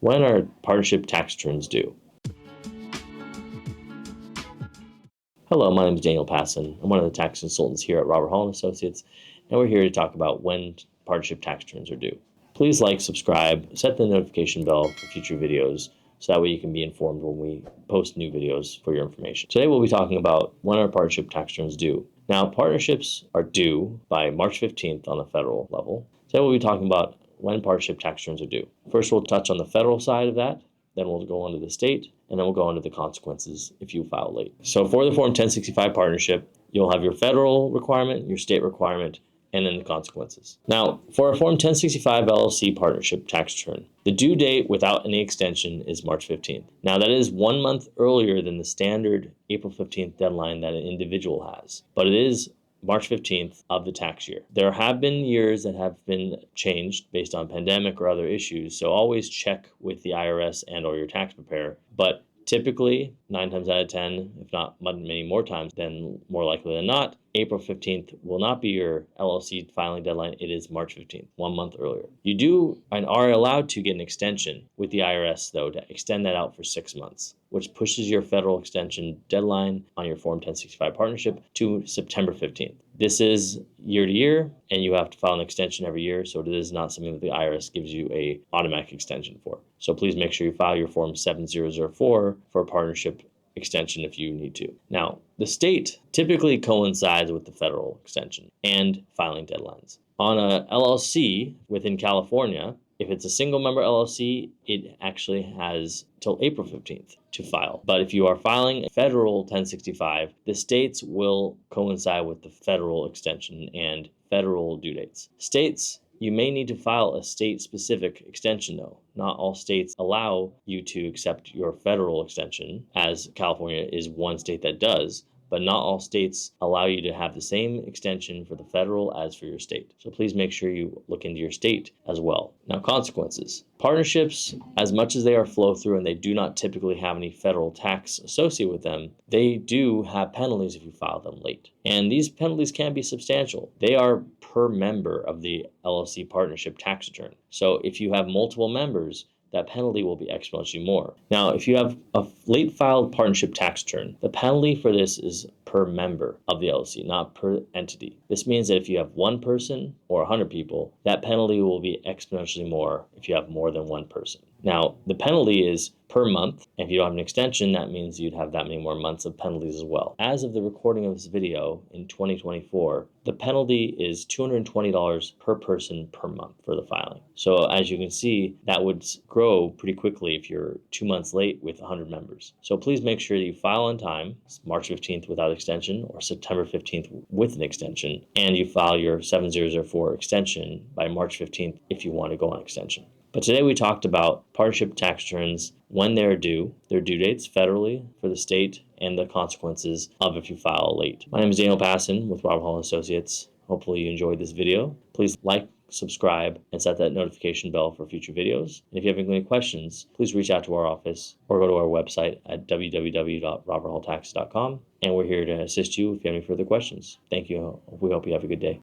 When are partnership tax returns due? Hello, my name is Daniel Passon. I'm one of the tax consultants here at Robert Hall & Associates, and we're here to talk about when partnership tax returns are due. Please like, subscribe, set the notification bell for future videos so that way you can be informed when we post new videos for your information. Today we'll be talking about when are partnership tax returns due. Now, partnerships are due by March 15th on the federal level. Today we'll be talking about when partnership tax returns are due. First, we'll touch on the federal side of that, then we'll go on to the state, and then we'll go on to the consequences if you file late. So for the Form 1065 partnership, you'll have your federal requirement, your state requirement, and then the consequences. Now, for a Form 1065 LLC partnership tax return, the due date without any extension is March 15th. Now, that is 1 month earlier than the standard April 15th deadline that an individual has, but it is March 15th of the tax year. There have been years that have been changed based on pandemic or other issues, so always check with the IRS and or your tax preparer. But typically, 9 times out of 10, if not many more times, then more likely than not, April 15th will not be your LLC filing deadline. It is March 15th, 1 month earlier. You do and are allowed to get an extension with the IRS, though, to extend that out for 6 months, which pushes your federal extension deadline on your Form 1065 partnership to September 15th. This is year to year, and you have to file an extension every year, so it is not something that the IRS gives you a automatic extension for. So please make sure you file your Form 7004 for a partnership extension if you need to. Now, the state typically coincides with the federal extension and filing deadlines. On a LLC within California, if it's a single member LLC, it actually has till April 15th to file. But if you are filing a federal 1065, the states will coincide with the federal extension and federal due dates. States, you may need to file a state-specific extension, though. Not all states allow you to accept your federal extension, as California is one state that does, but not all states allow you to have the same extension for the federal as for your state. So please make sure you look into your state as well. Now, consequences. Partnerships, as much as they are flow through and they do not typically have any federal tax associated with them, they do have penalties if you file them late. And these penalties can be substantial. They are per member of the LLC partnership tax return. So if you have multiple members, that penalty will be exponentially more. Now, if you have a late filed partnership tax return, the penalty for this is per member of the LLC, not per entity. This means that if you have one person or 100 people, that penalty will be exponentially more if you have more than one person. Now, the penalty is per month. If you don't have an extension, that means you'd have that many more months of penalties as well. As of the recording of this video in 2024, the penalty is $220 per person per month for the filing. So as you can see, that would grow pretty quickly if you're 2 months late with 100 members. So please make sure that you file on time, March 15th without extension or September 15th with an extension, and you file your 7004 extension by March 15th if you want to go on extension. But today we talked about partnership tax returns, when they're due, their due dates federally for the state, and the consequences of if you file late. My name is Daniel Passon with Robert Hall & Associates. Hopefully you enjoyed this video. Please like, subscribe, and set that notification bell for future videos. And if you have any questions, please reach out to our office or go to our website at www.roberthalltax.com. And we're here to assist you if you have any further questions. Thank you. We hope you have a good day.